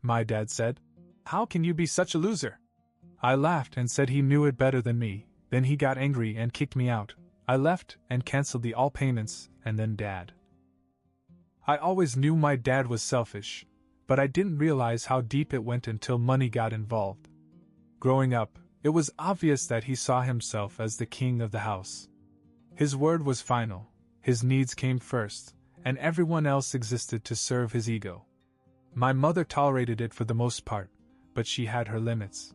my dad said. How can you be such a loser? I laughed and said he knew it better than me. Then he got angry and kicked me out. I left and cancelled the all payments, and then Dad. I always knew my dad was selfish, but I didn't realize how deep it went until money got involved. Growing up, it was obvious that he saw himself as the king of the house. His word was final, his needs came first, and everyone else existed to serve his ego. My mother tolerated it for the most part, but she had her limits.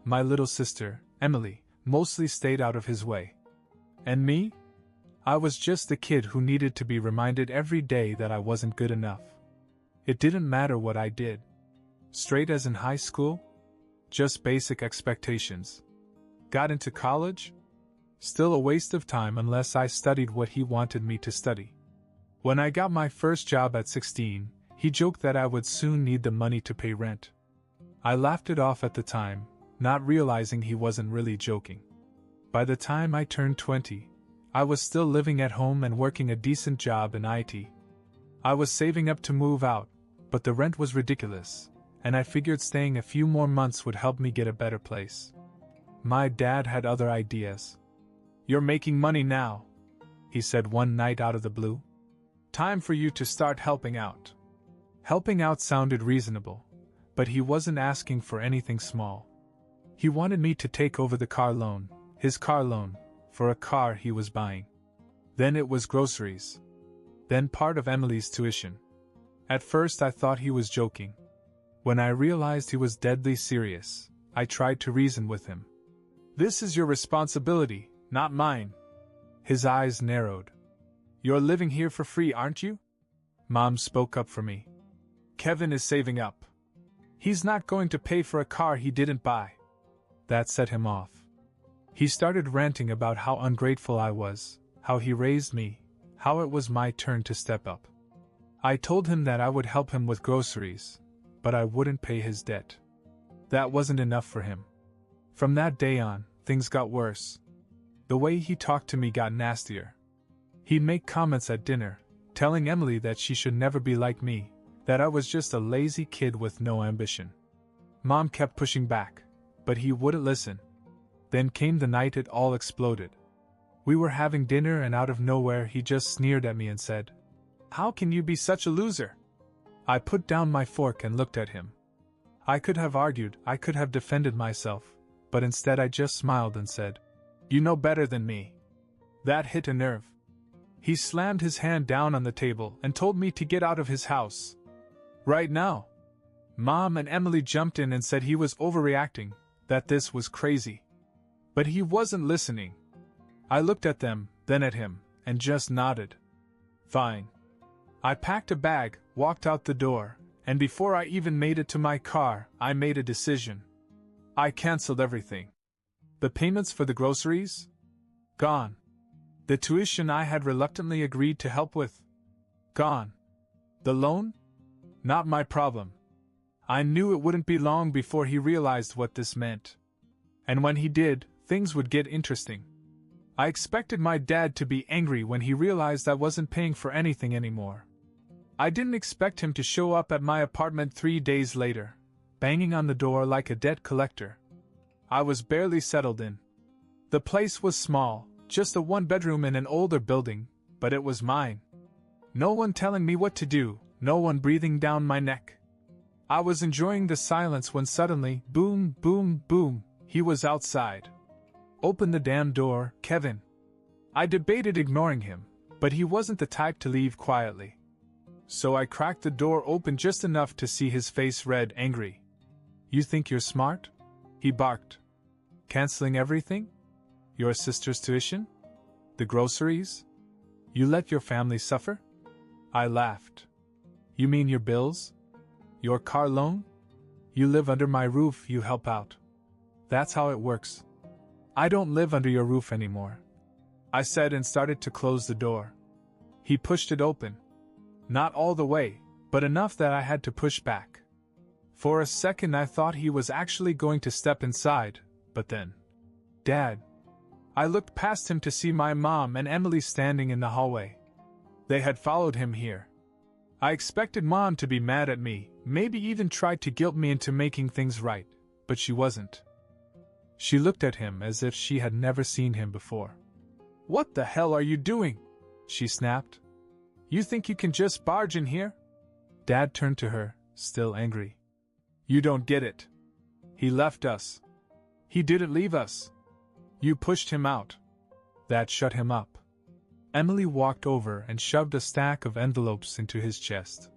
My little sister, Emily, mostly stayed out of his way. And me? I was just the kid who needed to be reminded every day that I wasn't good enough. It didn't matter what I did. Straight as in high school? Just basic expectations. Got into college? Still a waste of time unless I studied what he wanted me to study. When I got my first job at 16, he joked that I would soon need the money to pay rent. I laughed it off at the time, not realizing he wasn't really joking. By the time I turned 20, I was still living at home and working a decent job in IT. I was saving up to move out, but the rent was ridiculous, and I figured staying a few more months would help me get a better place. My dad had other ideas. "You're making money now," he said one night out of the blue. "Time for you to start helping out." Helping out sounded reasonable, but he wasn't asking for anything small. He wanted me to take over the car loan, his car loan, for a car he was buying. Then it was groceries. Then part of Emily's tuition. At first I thought he was joking. When I realized he was deadly serious, I tried to reason with him. "This is your responsibility, not mine." His eyes narrowed. "You're living here for free, aren't you?" Mom spoke up for me. "Kevin is saving up. He's not going to pay for a car he didn't buy." That set him off. He started ranting about how ungrateful I was, how he raised me, how it was my turn to step up. I told him that I would help him with groceries, but I wouldn't pay his debt. That wasn't enough for him. From that day on, things got worse. The way he talked to me got nastier. He'd make comments at dinner, telling Emily that she should never be like me, that I was just a lazy kid with no ambition. Mom kept pushing back, but he wouldn't listen. Then came the night it all exploded. We were having dinner and out of nowhere he just sneered at me and said, "How can you be such a loser?" I put down my fork and looked at him. I could have argued, I could have defended myself, but instead I just smiled and said, "You know better than me." That hit a nerve. He slammed his hand down on the table and told me to get out of his house. Right now. Mom and Emily jumped in and said he was overreacting, that this was crazy. But he wasn't listening. I looked at them, then at him, and just nodded. Fine. I packed a bag, walked out the door, and before I even made it to my car, I made a decision. I canceled everything. The payments for the groceries? Gone. The tuition I had reluctantly agreed to help with? Gone. The loan? Not my problem. I knew it wouldn't be long before he realized what this meant. And when he did, things would get interesting. I expected my dad to be angry when he realized I wasn't paying for anything anymore. I didn't expect him to show up at my apartment 3 days later, banging on the door like a debt collector. I was barely settled in. The place was small, just a one-bedroom in an older building, but it was mine. No one telling me what to do, no one breathing down my neck. I was enjoying the silence when suddenly, boom, boom, boom, he was outside. "Open the damn door, Kevin." I debated ignoring him, but he wasn't the type to leave quietly. So I cracked the door open just enough to see his face red, angry. "You think you're smart?" he barked. "Canceling everything? Your sister's tuition? The groceries? You let your family suffer?" I laughed. "You mean your bills? Your car loan? You live under my roof, you help out. That's how it works." "I don't live under your roof anymore," I said and started to close the door. He pushed it open. Not all the way, but enough that I had to push back. For a second I thought he was actually going to step inside, but then... Dad. I looked past him to see my mom and Emily standing in the hallway. They had followed him here. I expected Mom to be mad at me, Maybe even tried to guilt me into making things right, but she wasn't. She looked at him as if she had never seen him before. "What the hell are you doing?" she snapped. "You think you can just barge in here?" Dad turned to her, still angry. "You don't get it. He left us. He didn't leave us. You pushed him out. That shut him up." Emily walked over and shoved a stack of envelopes into his chest.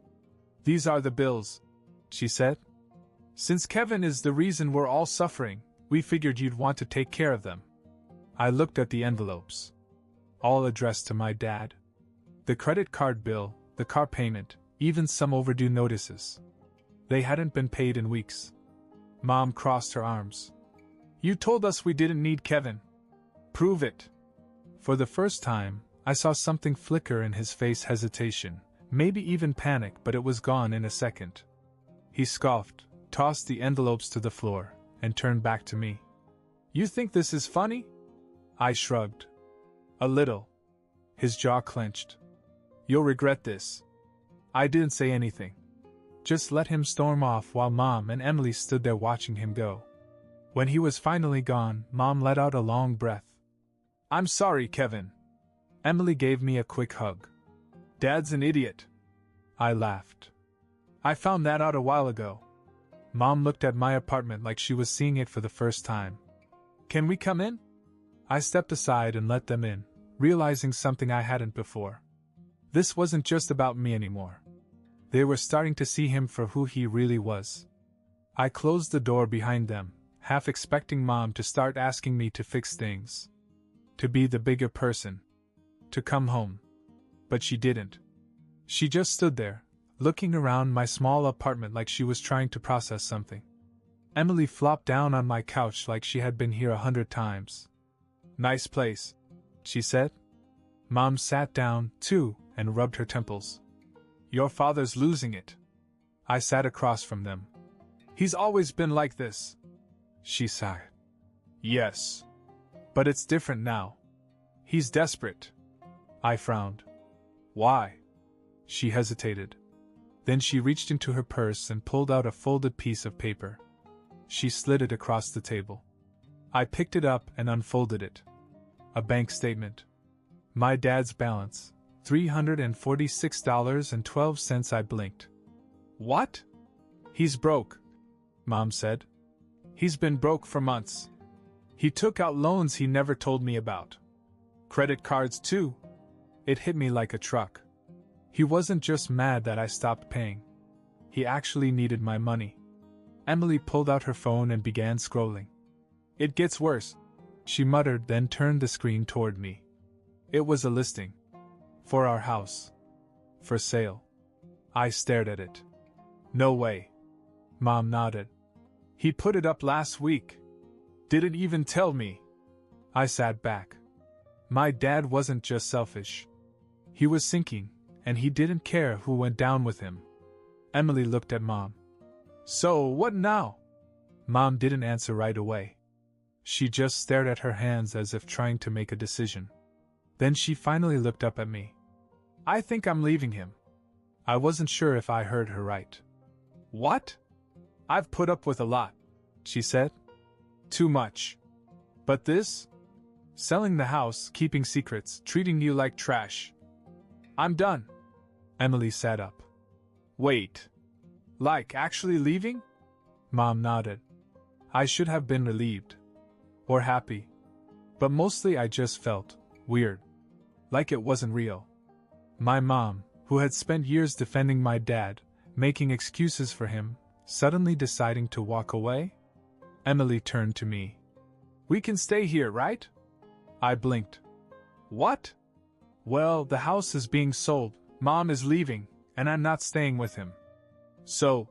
"These are the bills," she said. "Since Kevin is the reason we're all suffering, we figured you'd want to take care of them." I looked at the envelopes. All addressed to my dad. The credit card bill, the car payment, even some overdue notices. They hadn't been paid in weeks. Mom crossed her arms. "You told us we didn't need Kevin. Prove it." For the first time, I saw something flicker in his face, hesitation, maybe even panic, but it was gone in a second. He scoffed, tossed the envelopes to the floor, and turned back to me. "You think this is funny?" I shrugged. "A little." His jaw clenched. "You'll regret this." I didn't say anything. Just let him storm off while Mom and Emily stood there watching him go. When he was finally gone, Mom let out a long breath. "I'm sorry, Kevin." Emily gave me a quick hug. "Dad's an idiot." I laughed. "I found that out a while ago." Mom looked at my apartment like she was seeing it for the first time. "Can we come in?" I stepped aside and let them in, realizing something I hadn't before. This wasn't just about me anymore. They were starting to see him for who he really was. I closed the door behind them, half expecting Mom to start asking me to fix things. To be the bigger person. To come home. But she didn't. She just stood there, looking around my small apartment like she was trying to process something. Emily flopped down on my couch like she had been here 100 times. "Nice place," she said. Mom sat down, too, and rubbed her temples. "Your father's losing it." I sat across from them. "He's always been like this," she sighed. "Yes. But it's different now. He's desperate." I frowned. "Why?" She hesitated. Then she reached into her purse and pulled out a folded piece of paper. She slid it across the table. I picked it up and unfolded it. A bank statement. My dad's balance, $346.12. I blinked. "What?" "He's broke," Mom said. "He's been broke for months. He took out loans he never told me about. Credit cards, too." It hit me like a truck. He wasn't just mad that I stopped paying. He actually needed my money. Emily pulled out her phone and began scrolling. "It gets worse," she muttered, then turned the screen toward me. It was a listing. For our house. For sale. I stared at it. "No way." Mom nodded. "He put it up last week. Didn't even tell me." I sat back. My dad wasn't just selfish. He was sinking, and he didn't care who went down with him. Emily looked at Mom. "So, what now?" Mom didn't answer right away. She just stared at her hands as if trying to make a decision. Then she finally looked up at me. "I think I'm leaving him." I wasn't sure if I heard her right. "What?" "I've put up with a lot," she said. "Too much. But this? Selling the house, keeping secrets, treating you like trash. I'm done." Emily sat up. "Wait. Like actually leaving?" Mom nodded. I should have been relieved. Or happy. But mostly I just felt weird. Like it wasn't real. My mom, who had spent years defending my dad, making excuses for him, suddenly deciding to walk away? Emily turned to me. "We can stay here, right?" I blinked. "What?" "Well, the house is being sold, Mom is leaving, and I'm not staying with him. So..."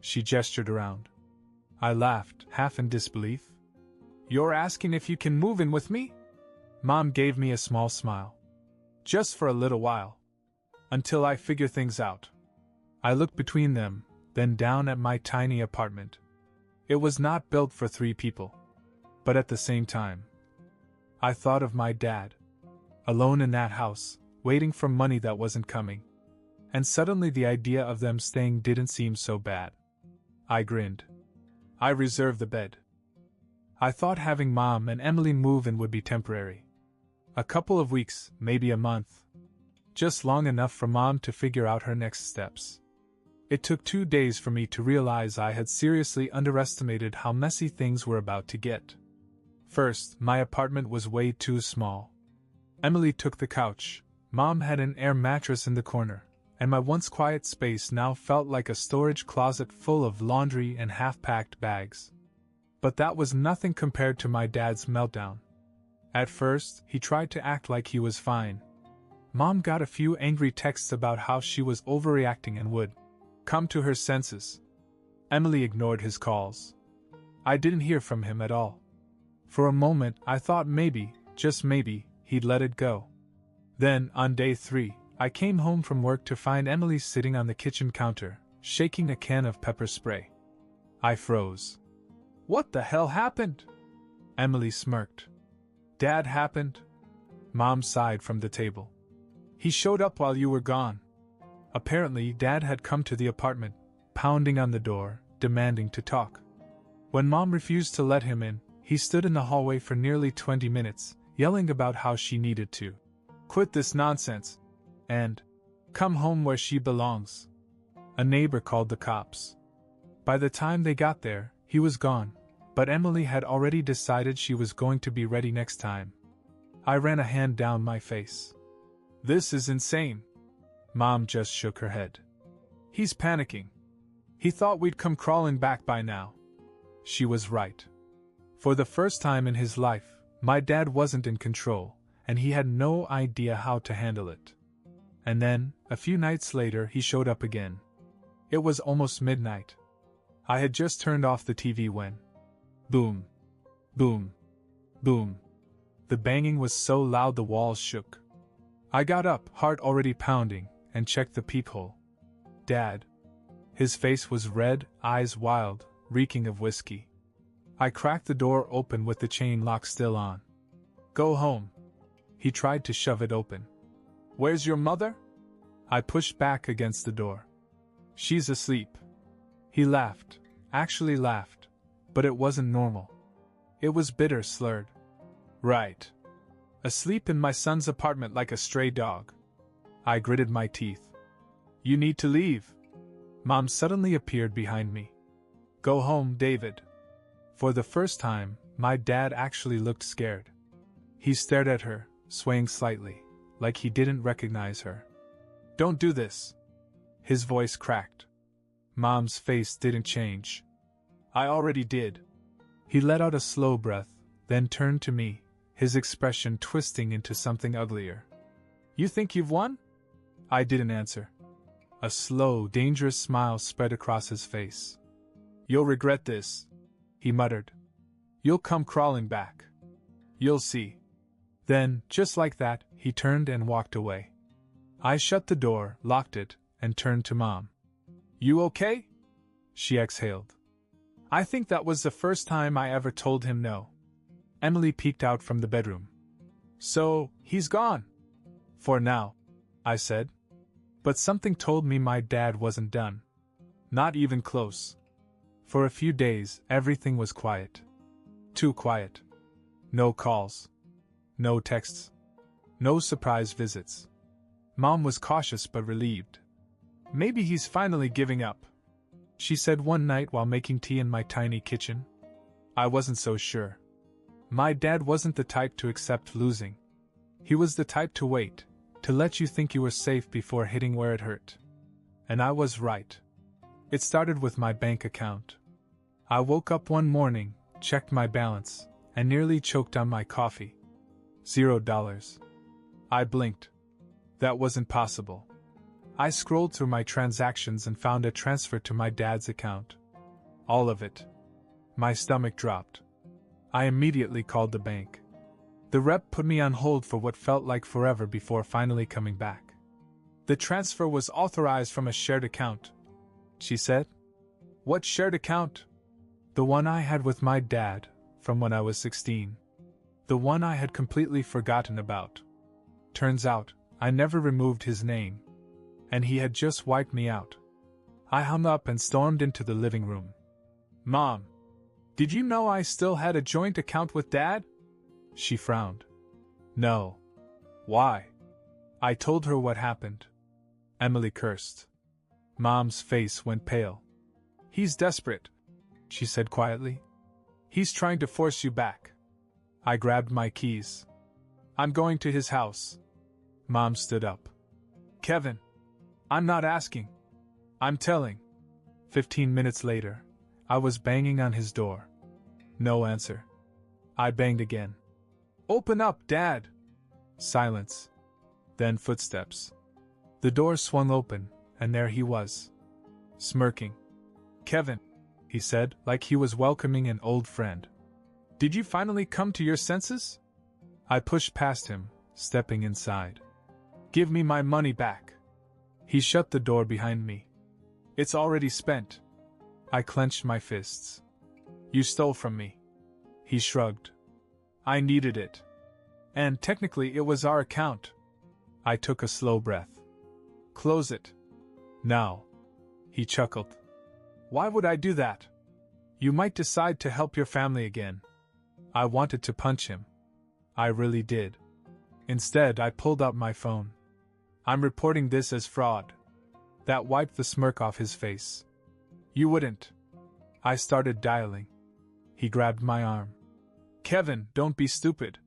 She gestured around. I laughed, half in disbelief. "You're asking if you can move in with me?" Mom gave me a small smile. "Just for a little while. Until I figure things out." I looked between them, then down at my tiny apartment. It was not built for 3 people. But at the same time, I thought of my dad. Alone in that house, waiting for money that wasn't coming. and suddenly the idea of them staying didn't seem so bad. I grinned. I reserved the bed. I thought having Mom and Emily move in would be temporary. A couple of weeks, maybe a month. Just long enough for Mom to figure out her next steps. It took 2 days for me to realize I had seriously underestimated how messy things were about to get. First, my apartment was way too small. Emily took the couch, Mom had an air mattress in the corner, and my once quiet space now felt like a storage closet full of laundry and half-packed bags. But that was nothing compared to my dad's meltdown. At first, he tried to act like he was fine. Mom got a few angry texts about how she was overreacting and would come to her senses. Emily ignored his calls. I didn't hear from him at all. For a moment, I thought maybe, just maybe, he'd let it go. Then, on day 3, I came home from work to find Emily sitting on the kitchen counter, shaking a can of pepper spray. I froze. What the hell happened? Emily smirked. Dad happened? Mom sighed from the table. He showed up while you were gone. Apparently, Dad had come to the apartment, pounding on the door, demanding to talk. When Mom refused to let him in, he stood in the hallway for nearly 20 minutes, yelling about how she needed to quit this nonsense and come home where she belongs. A neighbor called the cops. By the time they got there, he was gone, but Emily had already decided she was going to be ready next time. I ran a hand down my face. This is insane. Mom just shook her head. He's panicking. He thought we'd come crawling back by now. She was right. For the first time in his life, my dad wasn't in control, and he had no idea how to handle it. And then, a few nights later, he showed up again. It was almost midnight. I had just turned off the TV when... boom, boom, boom. The banging was so loud the walls shook. I got up, heart already pounding, and checked the peephole. Dad. His face was red, eyes wild, reeking of whiskey. I cracked the door open with the chain lock still on. Go home. He tried to shove it open. Where's your mother? I pushed back against the door. She's asleep. He laughed, actually laughed, but it wasn't normal. It was bitter, slurred. Right. Asleep in my son's apartment like a stray dog. I gritted my teeth. You need to leave. Mom suddenly appeared behind me. Go home, David. For the first time, my dad actually looked scared. He stared at her, swaying slightly, like he didn't recognize her. Don't do this. His voice cracked. Mom's face didn't change. I already did. He let out a slow breath, then turned to me, his expression twisting into something uglier. You think you've won? I didn't answer. A slow, dangerous smile spread across his face. You'll regret this, he muttered. You'll come crawling back. You'll see. Then, just like that, he turned and walked away. I shut the door, locked it, and turned to Mom. You okay? She exhaled. I think that was the first time I ever told him no. Emily peeked out from the bedroom. So, he's gone. For now, I said. But something told me my dad wasn't done. Not even close. For a few days, everything was quiet. Too quiet. No calls. No texts. No surprise visits. Mom was cautious but relieved. Maybe he's finally giving up, she said one night while making tea in my tiny kitchen. I wasn't so sure. My dad wasn't the type to accept losing. He was the type to wait, to let you think you were safe before hitting where it hurt. And I was right. It started with my bank account. I woke up one morning, checked my balance, and nearly choked on my coffee. $0. I blinked. That wasn't possible. I scrolled through my transactions and found a transfer to my dad's account. All of it. My stomach dropped. I immediately called the bank. The rep put me on hold for what felt like forever before finally coming back. The transfer was authorized from a shared account, she said. What shared account? The one I had with my dad, from when I was 16. The one I had completely forgotten about. Turns out, I never removed his name. and he had just wiped me out. I hung up and stormed into the living room. "Mom, did you know I still had a joint account with Dad?" She frowned. "No. Why?" I told her what happened. Emily cursed. Mom's face went pale. "He's desperate," she said quietly. "He's trying to force you back." I grabbed my keys. "I'm going to his house." Mom stood up. "Kevin, I'm not asking. I'm telling." 15 minutes later, I was banging on his door. No answer. I banged again. "Open up, Dad!" Silence. Then footsteps. The door swung open, and there he was. Smirking. "Kevin," he said, like he was welcoming an old friend. "Did you finally come to your senses?" I pushed past him, stepping inside. "Give me my money back." He shut the door behind me. "It's already spent." I clenched my fists. "You stole from me." He shrugged. "I needed it. And technically it was our account." I took a slow breath. "Close it. Now." He chuckled. "Why would I do that? You might decide to help your family again." I wanted to punch him. I really did. Instead, I pulled out my phone. "I'm reporting this as fraud." That wiped the smirk off his face. "You wouldn't." I started dialing. He grabbed my arm. "Kevin, don't be stupid."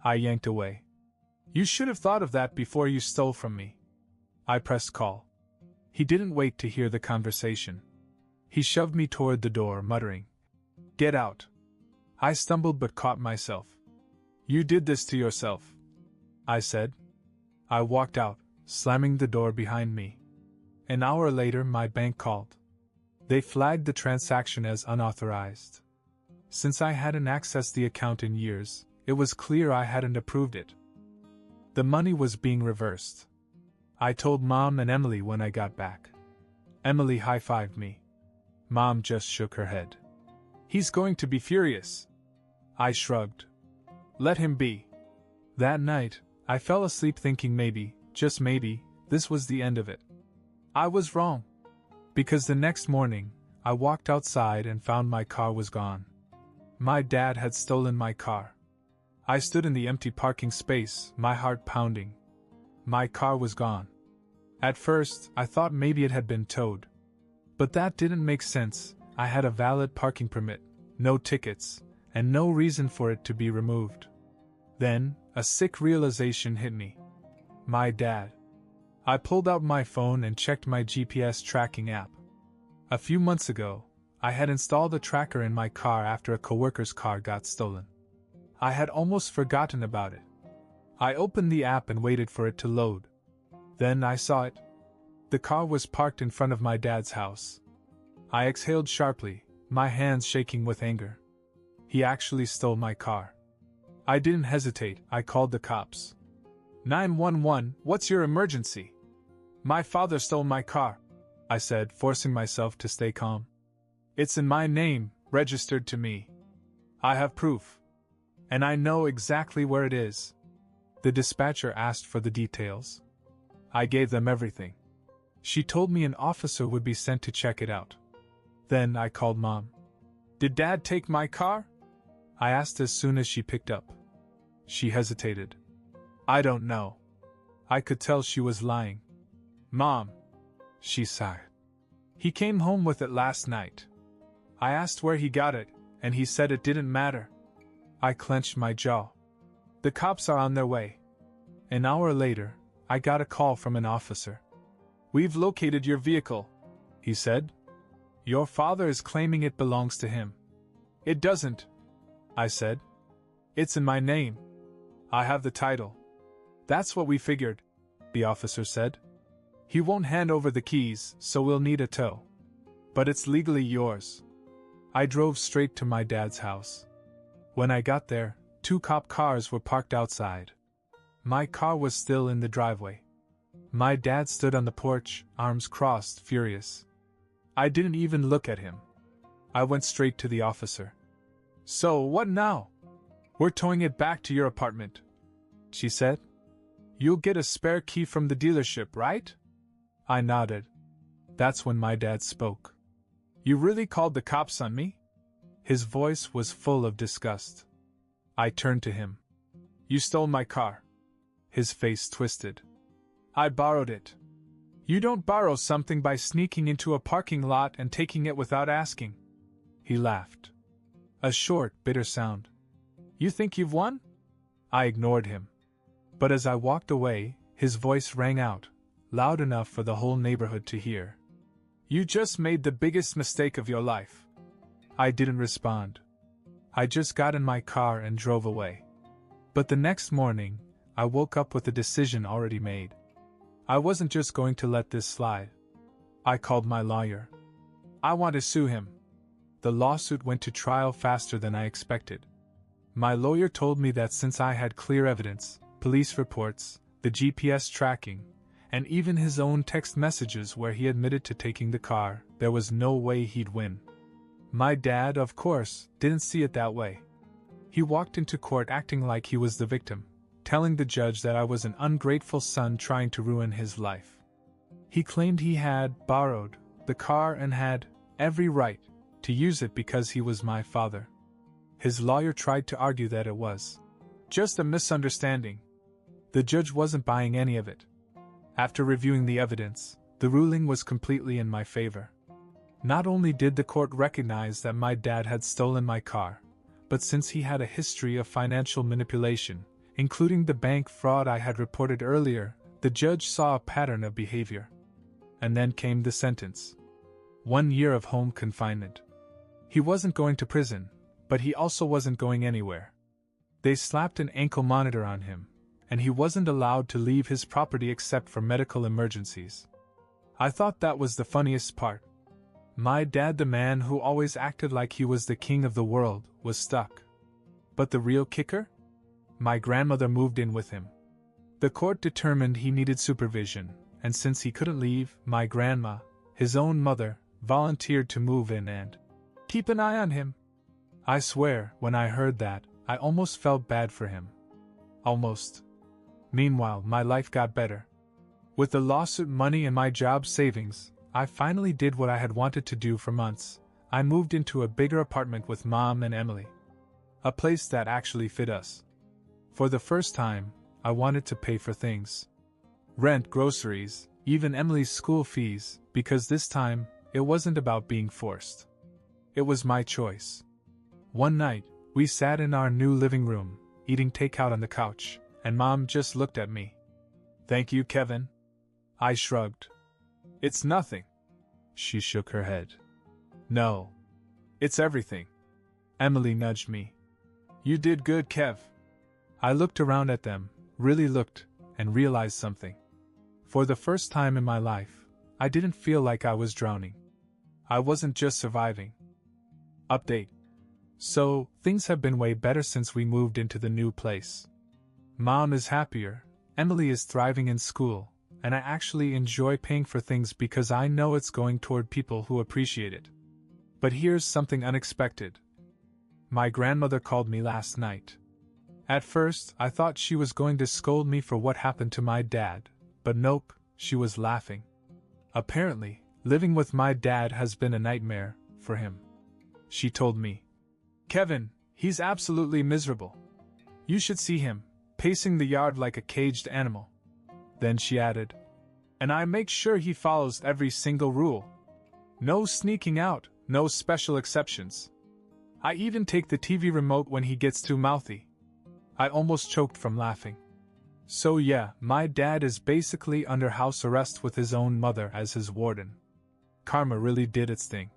I yanked away. "You should have thought of that before you stole from me." I pressed call. He didn't wait to hear the conversation. He shoved me toward the door, muttering, "Get out." I stumbled but caught myself. "You did this to yourself," I said. I walked out, slamming the door behind me. An hour later, my bank called. They flagged the transaction as unauthorized. Since I hadn't accessed the account in years, it was clear I hadn't approved it. The money was being reversed. I told Mom and Emily when I got back. Emily high-fived me. Mom just shook her head. "He's going to be furious." I shrugged. "Let him be." That night, I fell asleep thinking maybe, just maybe, this was the end of it. I was wrong. Because the next morning, I walked outside and found my car was gone. My dad had stolen my car. I stood in the empty parking space, my heart pounding. My car was gone. At first, I thought maybe it had been towed. But that didn't make sense. I had a valid parking permit, no tickets, and no reason for it to be removed. Then, a sick realization hit me. My dad. I pulled out my phone and checked my GPS tracking app. A few months ago, I had installed a tracker in my car after a coworker's car got stolen. I had almost forgotten about it. I opened the app and waited for it to load. Then I saw it. The car was parked in front of my dad's house. I exhaled sharply, my hands shaking with anger. He actually stole my car. I didn't hesitate, I called the cops. 911, what's your emergency? My father stole my car, I said, forcing myself to stay calm. It's in my name, registered to me. I have proof. And I know exactly where it is. The dispatcher asked for the details. I gave them everything. She told me an officer would be sent to check it out. Then I called Mom. Did Dad take my car? I asked as soon as she picked up. She hesitated. I don't know. I could tell she was lying. Mom, she sighed. He came home with it last night. I asked where he got it, and he said it didn't matter. I clenched my jaw. The cops are on their way. An hour later, I got a call from an officer. We've located your vehicle, he said. Your father is claiming it belongs to him. It doesn't, I said. It's in my name. I have the title. That's what we figured, the officer said. He won't hand over the keys, so we'll need a tow. But it's legally yours. I drove straight to my dad's house. When I got there, 2 cop cars were parked outside. My car was still in the driveway. My dad stood on the porch, arms crossed, furious. I didn't even look at him. I went straight to the officer. So, what now? We're towing it back to your apartment, she said. You'll get a spare key from the dealership, right? I nodded. That's when my dad spoke. You really called the cops on me? His voice was full of disgust. I turned to him. You stole my car. His face twisted. I borrowed it. You don't borrow something by sneaking into a parking lot and taking it without asking. He laughed. A short, bitter sound. You think you've won? I ignored him. But as I walked away, his voice rang out, loud enough for the whole neighborhood to hear. You just made the biggest mistake of your life. I didn't respond. I just got in my car and drove away. But the next morning, I woke up with a decision already made. I wasn't just going to let this slide. I called my lawyer. I want to sue him. The lawsuit went to trial faster than I expected. My lawyer told me that since I had clear evidence, police reports, the GPS tracking, and even his own text messages where he admitted to taking the car, there was no way he'd win. My dad, of course, didn't see it that way. He walked into court acting like he was the victim, telling the judge that I was an ungrateful son trying to ruin his life. He claimed he had borrowed the car and had every right to use it because he was my father. His lawyer tried to argue that it was just a misunderstanding. The judge wasn't buying any of it. After reviewing the evidence, the ruling was completely in my favor. Not only did the court recognize that my dad had stolen my car, but since he had a history of financial manipulation, including the bank fraud I had reported earlier, the judge saw a pattern of behavior. And then came the sentence. 1 year of home confinement. He wasn't going to prison, but he also wasn't going anywhere. They slapped an ankle monitor on him, and he wasn't allowed to leave his property except for medical emergencies. I thought that was the funniest part. My dad, the man who always acted like he was the king of the world, was stuck. But the real kicker? My grandmother moved in with him. The court determined he needed supervision, and since he couldn't leave, my grandma, his own mother, volunteered to move in and keep an eye on him. I swear, when I heard that, I almost felt bad for him. Almost. Meanwhile, my life got better. With the lawsuit money and my job savings, I finally did what I had wanted to do for months. I moved into a bigger apartment with Mom and Emily. A place that actually fit us. For the first time, I wanted to pay for things. Rent, groceries, even Emily's school fees, because this time, it wasn't about being forced. It was my choice. One night, we sat in our new living room, eating takeout on the couch, and Mom just looked at me. Thank you, Kevin. I shrugged. It's nothing. She shook her head. No. It's everything. Emily nudged me. You did good, Kev. I looked around at them, really looked, and realized something. For the first time in my life, I didn't feel like I was drowning. I wasn't just surviving. Update. So, things have been way better since we moved into the new place. Mom is happier, Emily is thriving in school, and I actually enjoy paying for things because I know it's going toward people who appreciate it. But here's something unexpected. My grandmother called me last night. At first, I thought she was going to scold me for what happened to my dad, but nope, she was laughing. Apparently, living with my dad has been a nightmare for him. She told me, Kevin, he's absolutely miserable. You should see him, pacing the yard like a caged animal. Then she added, and I make sure he follows every single rule. No sneaking out, no special exceptions. I even take the TV remote when he gets too mouthy. I almost choked from laughing. So yeah, my dad is basically under house arrest with his own mother as his warden. Karma really did its thing.